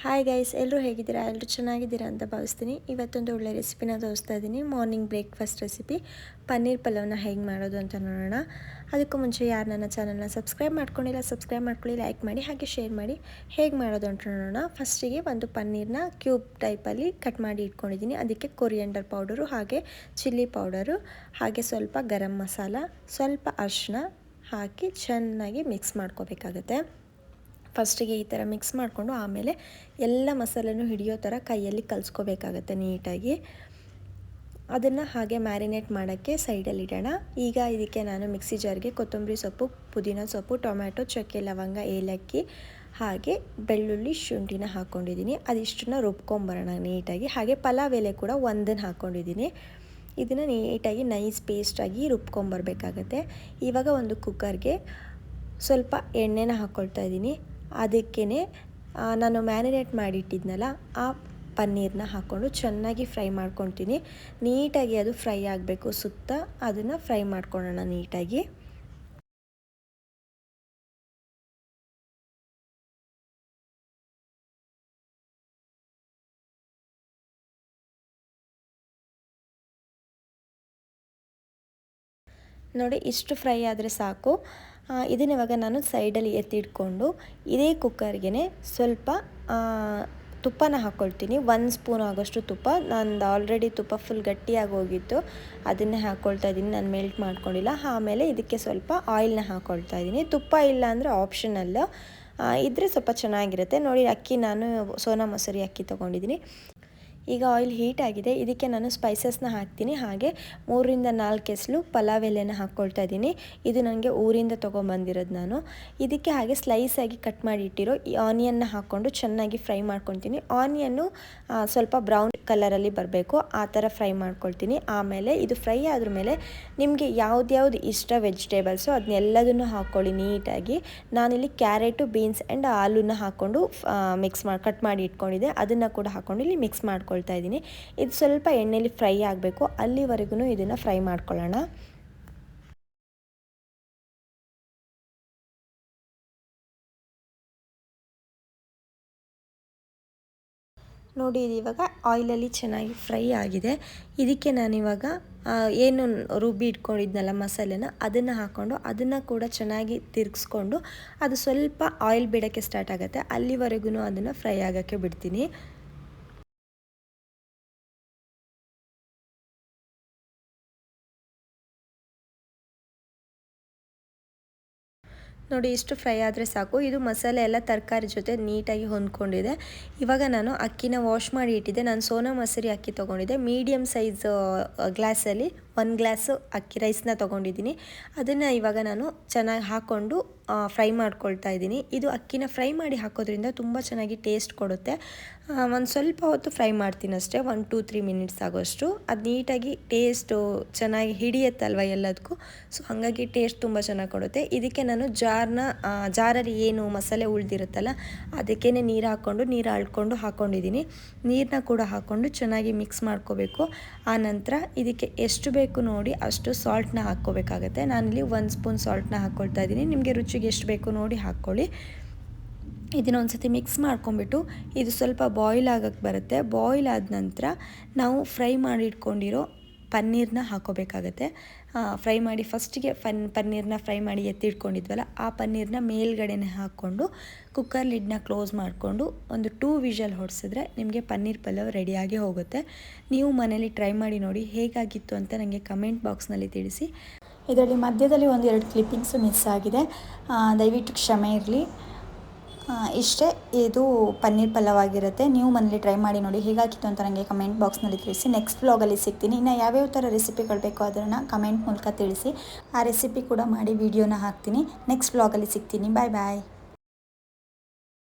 Hi guys, ಎಲ್ಲರೂ ಹೇಗಿದ್ದೀರಾ? ಎಲ್ಲರೂ ಚೆನ್ನಾಗಿದ್ದೀರಾ ಅಂತ ಭಾವಿಸ್ತೀನಿ. ಇವತ್ತೊಂದು ಒಳ್ಳೆ ರೆಸಿಪಿನ ತೋರಿಸ್ತಾ ಇದ್ದೀನಿ. ಮಾರ್ನಿಂಗ್ ಬ್ರೇಕ್ಫಾಸ್ಟ್ ರೆಸಿಪಿ ಪನ್ನೀರ್ ಪಲಾವ್ನ ಹೇಗೆ ಮಾಡೋದು ಅಂತ ನೋಡೋಣ. ಅದಕ್ಕೂ ಮುಂಚೆ ಯಾರು ನನ್ನ ಚಾನಲ್ನ ಸಬ್ಸ್ಕ್ರೈಬ್ ಮಾಡ್ಕೊಂಡಿಲ್ಲ, ಸಬ್ಸ್ಕ್ರೈಬ್ ಮಾಡ್ಕೊಳ್ಳಿ, ಲೈಕ್ ಮಾಡಿ, ಹಾಗೆ ಶೇರ್ ಮಾಡಿ. ಹೇಗೆ ಮಾಡೋದು ಅಂತ ನೋಡೋಣ. ಫಸ್ಟಿಗೆ ಒಂದು ಪನ್ನೀರ್ನ ಕ್ಯೂಬ್ ಟೈಪಲ್ಲಿ ಕಟ್ ಮಾಡಿ ಇಟ್ಕೊಂಡಿದ್ದೀನಿ. ಅದಕ್ಕೆ ಕೊರಿಯಂಡರ್ ಪೌಡರು, ಹಾಗೆ ಚಿಲ್ಲಿ ಪೌಡರು, ಹಾಗೆ ಸ್ವಲ್ಪ ಗರಂ ಮಸಾಲ, ಸ್ವಲ್ಪ ಅರಿಶಿನ ಹಾಕಿ ಚೆನ್ನಾಗಿ ಮಿಕ್ಸ್ ಮಾಡ್ಕೋಬೇಕಾಗತ್ತೆ. ಫಸ್ಟಿಗೆ ಈ ಥರ ಮಿಕ್ಸ್ ಮಾಡಿಕೊಂಡು ಆಮೇಲೆ ಎಲ್ಲ ಮಸಾಲೆನೂ ಹಿಡಿಯೋ ಥರ ಕೈಯಲ್ಲಿ ಕಲಿಸ್ಕೋಬೇಕಾಗತ್ತೆ ನೀಟಾಗಿ. ಅದನ್ನು ಹಾಗೆ ಮ್ಯಾರಿನೇಟ್ ಮಾಡೋಕ್ಕೆ ಸೈಡಲ್ಲಿ ಇಡೋಣ. ಈಗ ಇದಕ್ಕೆ ನಾನು ಮಿಕ್ಸಿ ಜಾರ್ಗೆ ಕೊತ್ತಂಬರಿ ಸೊಪ್ಪು, ಪುದೀನ ಸೊಪ್ಪು, ಟೊಮ್ಯಾಟೊ, ಚಕ್ಕೆ, ಲವಂಗ, ಏಲಕ್ಕಿ ಹಾಗೆ ಬೆಳ್ಳುಳ್ಳಿ, ಶುಂಠಿನ ಹಾಕ್ಕೊಂಡಿದ್ದೀನಿ. ಅದಿಷ್ಟನ್ನು ರುಬ್ಕೊಂಬರೋಣ ನೀಟಾಗಿ. ಹಾಗೆ ಪಲಾವ್ ಎಲೆ ಕೂಡ ಒಂದನ್ನು ಹಾಕ್ಕೊಂಡಿದ್ದೀನಿ. ಇದನ್ನು ನೀಟಾಗಿ ನೈಸ್ ಪೇಸ್ಟಾಗಿ ರುಬ್ಕೊಂಬರ್ಬೇಕಾಗತ್ತೆ. ಇವಾಗ ಒಂದು ಕುಕ್ಕರ್ಗೆ ಸ್ವಲ್ಪ ಎಣ್ಣೆನ ಹಾಕ್ಕೊಳ್ತಾ ಇದ್ದೀನಿ. ಅದಕ್ಕೇ ನಾನು ಮ್ಯಾರಿನೇಟ್ ಮಾಡಿಟ್ಟಿದ್ನಲ್ಲ ಆ ಪನ್ನೀರನ್ನ ಹಾಕ್ಕೊಂಡು ಚೆನ್ನಾಗಿ ಫ್ರೈ ಮಾಡ್ಕೊತೀನಿ. ನೀಟಾಗಿ ಅದು ಫ್ರೈ ಆಗಬೇಕು. ಸುತ್ತ ಅದನ್ನು ಫ್ರೈ ಮಾಡ್ಕೊಳ್ಳೋಣ ನೀಟಾಗಿ. ನೋಡಿ, ಇಷ್ಟು ಫ್ರೈ ಆದರೆ ಸಾಕು. ಇದನ್ನ ಇವಾಗ ನಾನು ಸೈಡಲ್ಲಿ ಎತ್ತಿಟ್ಕೊಂಡು ಇದೇ ಕುಕ್ಕರ್ಗೆ ಸ್ವಲ್ಪ ತುಪ್ಪನ ಹಾಕ್ಕೊಳ್ತೀನಿ. 1 ಸ್ಪೂನ್ ಆಗೋಷ್ಟು ತುಪ್ಪ. ನಂದು ಆಲ್ರೆಡಿ ತುಪ್ಪ ಫುಲ್ ಗಟ್ಟಿಯಾಗಿ ಹೋಗಿತ್ತು, ಅದನ್ನೇ ಹಾಕ್ಕೊಳ್ತಾ ಇದ್ದೀನಿ. ನಾನು ಮೆಲ್ಟ್ ಮಾಡ್ಕೊಂಡಿಲ್ಲ. ಆಮೇಲೆ ಇದಕ್ಕೆ ಸ್ವಲ್ಪ ಆಯಿಲ್ನ ಹಾಕ್ಕೊಳ್ತಾ ಇದ್ದೀನಿ. ತುಪ್ಪ ಇಲ್ಲ ಅಂದರೆ ಆಪ್ಷನಲ್, ಇದ್ದರೆ ಸ್ವಲ್ಪ ಚೆನ್ನಾಗಿರುತ್ತೆ. ನೋಡಿ, ಅಕ್ಕಿ ನಾನು ಸೋನಾ ಮಸೂರಿ ಅಕ್ಕಿ ತೊಗೊಂಡಿದ್ದೀನಿ. ಈಗ ಆಯಿಲ್ ಹೀಟ್ ಆಗಿದೆ. ಇದಕ್ಕೆ ನಾನು ಸ್ಪೈಸಸ್ನ ಹಾಕ್ತೀನಿ. ಹಾಗೆ 3ರಿಂದ 4 ಎಸಳು ಪಲಾವ್ ಎಲೆನ ಹಾಕ್ಕೊಳ್ತಾ ಇದ್ದೀನಿ. ಇದು ನನಗೆ ಊರಿಂದ ತೊಗೊಂಬಂದಿರೋದು ನಾನು. ಇದಕ್ಕೆ ಹಾಗೆ ಸ್ಲೈಸಾಗಿ ಕಟ್ ಮಾಡಿ ಇಟ್ಟಿರೋ ಈ ಆನಿಯನ್ನ ಹಾಕ್ಕೊಂಡು ಚೆನ್ನಾಗಿ ಫ್ರೈ ಮಾಡ್ಕೊತೀನಿ. ಆನಿಯನ್ನು ಸ್ವಲ್ಪ ಬ್ರೌನ್ ಕಲರಲ್ಲಿ ಬರಬೇಕು, ಆ ಥರ ಫ್ರೈ ಮಾಡ್ಕೊಳ್ತೀನಿ. ಆಮೇಲೆ ಇದು ಫ್ರೈ ಆದ್ರ ಮೇಲೆ ನಿಮಗೆ ಯಾವ್ದು ಇಷ್ಟ ವೆಜಿಟೇಬಲ್ಸು ಅದನ್ನೆಲ್ಲದನ್ನು ಹಾಕ್ಕೊಳ್ಳಿ ನೀಟಾಗಿ. ನಾನಿಲ್ಲಿ ಕ್ಯಾರೆಟು, ಬೀನ್ಸ್ ಆ್ಯಂಡ್ ಆಲೂನ ಹಾಕ್ಕೊಂಡು ಕಟ್ ಮಾಡಿ ಇಟ್ಕೊಂಡಿದ್ದೆ. ಅದನ್ನು ಕೂಡ ಹಾಕ್ಕೊಂಡು ಇಲ್ಲಿ ಮಿಕ್ಸ್ ಮಾಡ್ಕೊಳ್ತಾ ಇದ್ದೀನಿ. ಇದು ಸ್ವಲ್ಪ ಎಣ್ಣೆಯಲ್ಲಿ ಫ್ರೈ ಆಗಬೇಕು, ಅಲ್ಲಿವರೆಗೂ ಇದನ್ನು ಫ್ರೈ ಮಾಡ್ಕೊಳ್ಳೋಣ. ನೋಡಿ, ಇದು ಇವಾಗ ಆಯಿಲಲ್ಲಿ ಚೆನ್ನಾಗಿ ಫ್ರೈ ಆಗಿದೆ. ಇದಕ್ಕೆ ನಾನಿವಾಗ ಏನು ರುಬ್ಬಿ ಇಟ್ಕೊಂಡಿದ್ನಲ್ಲ ಮಸಾಲೆನ, ಅದನ್ನು ಹಾಕ್ಕೊಂಡು ಅದನ್ನು ಕೂಡ ಚೆನ್ನಾಗಿ ತಿರುಗಿಸ್ಕೊಂಡು ಅದು ಸ್ವಲ್ಪ ಆಯಿಲ್ ಬಿಡೋಕ್ಕೆ ಸ್ಟಾರ್ಟ್ ಆಗುತ್ತೆ. ಅಲ್ಲಿವರೆಗೂ ಅದನ್ನು ಫ್ರೈ ಆಗೋಕ್ಕೆ ಬಿಡ್ತೀನಿ. ನೋಡಿ, ಇಷ್ಟು ಫ್ರೈ ಆದರೆ ಸಾಕು. ಇದು ಮಸಾಲೆ ಎಲ್ಲ ತರಕಾರಿ ಜೊತೆ ನೀಟಾಗಿ ಹೊಂದ್ಕೊಂಡಿದೆ. ಇವಾಗ ನಾನು ಅಕ್ಕಿನ ವಾಶ್ ಮಾಡಿ ಇಟ್ಟಿದ್ದೆ. ನಾನು ಸೋನಾ ಮಸೂರಿ ಅಕ್ಕಿ ತೊಗೊಂಡಿದ್ದೆ. ಮೀಡಿಯಮ್ ಸೈಜ್ ಗ್ಲಾಸಲ್ಲಿ 1 ಗ್ಲಾಸು ಅಕ್ಕಿ ರೈಸ್ನ ತೊಗೊಂಡಿದ್ದೀನಿ. ಅದನ್ನು ಇವಾಗ ನಾನು ಚೆನ್ನಾಗಿ ಹಾಕ್ಕೊಂಡು ಫ್ರೈ ಮಾಡ್ಕೊಳ್ತಾ ಇದ್ದೀನಿ. ಇದು ಅಕ್ಕಿನ ಫ್ರೈ ಮಾಡಿ ಹಾಕೋದ್ರಿಂದ ತುಂಬ ಚೆನ್ನಾಗಿ ಟೇಸ್ಟ್ ಕೊಡುತ್ತೆ. ಒಂದು ಸ್ವಲ್ಪ ಹೊತ್ತು ಫ್ರೈ ಮಾಡ್ತೀನಿ ಅಷ್ಟೇ, 1-3 ಮಿನಿಟ್ಸ್ ಆಗೋಷ್ಟು. ಅದು ನೀಟಾಗಿ ಟೇಸ್ಟು ಚೆನ್ನಾಗಿ ಹಿಡಿಯುತ್ತಲ್ವ ಎಲ್ಲದಕ್ಕೂ, ಸೊ ಹಾಗಾಗಿ ಟೇಸ್ಟ್ ತುಂಬ ಚೆನ್ನಾಗಿ ಕೊಡುತ್ತೆ. ಇದಕ್ಕೆ ನಾನು ಜಾರಲ್ಲಿ ಏನು ಮಸಾಲೆ ಉಳಿದಿರುತ್ತಲ್ಲ ಅದಕ್ಕೇ ನೀರು ಅಳ್ಕೊಂಡು ಹಾಕ್ಕೊಂಡಿದ್ದೀನಿ. ನೀರನ್ನ ಕೂಡ ಹಾಕ್ಕೊಂಡು ಚೆನ್ನಾಗಿ ಮಿಕ್ಸ್ ಮಾಡ್ಕೋಬೇಕು. ಆನಂತರ ಇದಕ್ಕೆ ಎಷ್ಟು ಬೇಕು ನೋಡಿ ಅಷ್ಟು ಸಾಲ್ಟ್ನ ಹಾಕ್ಕೋಬೇಕಾಗತ್ತೆ. ನಾನಿಲ್ಲಿ 1 ಸ್ಪೂನ್ ಸಾಲ್ಟ್ನ ಹಾಕ್ಕೊಳ್ತಾ ಇದ್ದೀನಿ. ನಿಮಗೆ ರುಚಿಗೆ ಎಷ್ಟು ಬೇಕು ನೋಡಿ ಹಾಕ್ಕೊಳ್ಳಿ. ಇದನ್ನ ಒಂದು ಸತಿ ಮಿಕ್ಸ್ ಮಾಡ್ಕೊಂಬಿಟ್ಟು ಇದು ಸ್ವಲ್ಪ ಬಾಯ್ಲ್ ಆಗೋಕ್ಕೆ ಬರುತ್ತೆ. ಬಾಯ್ಲ್ ಆದ ನಂತರ ನಾವು ಫ್ರೈ ಮಾಡಿ ಇಟ್ಕೊಂಡಿರೋ ಪನ್ನೀರನ್ನ ಹಾಕ್ಕೋಬೇಕಾಗತ್ತೆ. ಫಸ್ಟಿಗೆ ಪನ್ನೀರನ್ನ ಫ್ರೈ ಮಾಡಿ ಎತ್ತಿಟ್ಕೊಂಡಿದ್ವಲ್ಲ ಆ ಪನ್ನೀರನ್ನ ಮೇಲ್ಗಡೆನೆ ಹಾಕ್ಕೊಂಡು ಕುಕ್ಕರ್ ಲಿಡ್ನ ಕ್ಲೋಸ್ ಮಾಡಿಕೊಂಡು ಒಂದು 2 ವಿಷಲ್ ಹೊಡಿಸಿದ್ರೆ ನಿಮಗೆ ಪನ್ನೀರ್ ಪಲಾವ್ ರೆಡಿಯಾಗಿ ಹೋಗುತ್ತೆ. ನೀವು ಮನೇಲಿ ಟ್ರೈ ಮಾಡಿ ನೋಡಿ ಹೇಗಾಗಿತ್ತು ಅಂತ ನನಗೆ ಕಮೆಂಟ್ ಬಾಕ್ಸ್ನಲ್ಲಿ ತಿಳಿಸಿ. ಇದರಲ್ಲಿ ಮಧ್ಯದಲ್ಲಿ 1-2 ಕ್ಲಿಪ್ಪಿಂಗ್ಸು ಮಿಸ್ ಆಗಿದೆ, ದಯವಿಟ್ಟು ಕ್ಷಮೆ ಇರಲಿ. ಇಷ್ಟೇ, ಇದು ಪನ್ನೀರ್ ಪಲಾವ್ ಆಗಿರುತ್ತೆ. ನೀವು ಮನೇಲಿ ಟ್ರೈ ಮಾಡಿ ನೋಡಿ ಹೇಗಾಗಿತ್ತು ಅಂತ ನನಗೆ ಕಮೆಂಟ್ ಬಾಕ್ಸ್ನಲ್ಲಿ ತಿಳಿಸಿ. ನೆಕ್ಸ್ಟ್ ವ್ಲಾಗಲ್ಲಿ ಸಿಗ್ತೀನಿ. ಇನ್ನು ಯಾವ್ಯಾವ ಥರ ರೆಸಿಪಿಗಳು ಬೇಕೋ ಅದನ್ನು ಕಮೆಂಟ್ ಮೂಲಕ ತಿಳಿಸಿ. ಆ ರೆಸಿಪಿ ಕೂಡ ಮಾಡಿ ವಿಡಿಯೋನ ಹಾಕ್ತೀನಿ. ನೆಕ್ಸ್ಟ್ ವ್ಲಾಗಲ್ಲಿ ಸಿಗ್ತೀನಿ. ಬಾಯ್ ಬಾಯ್.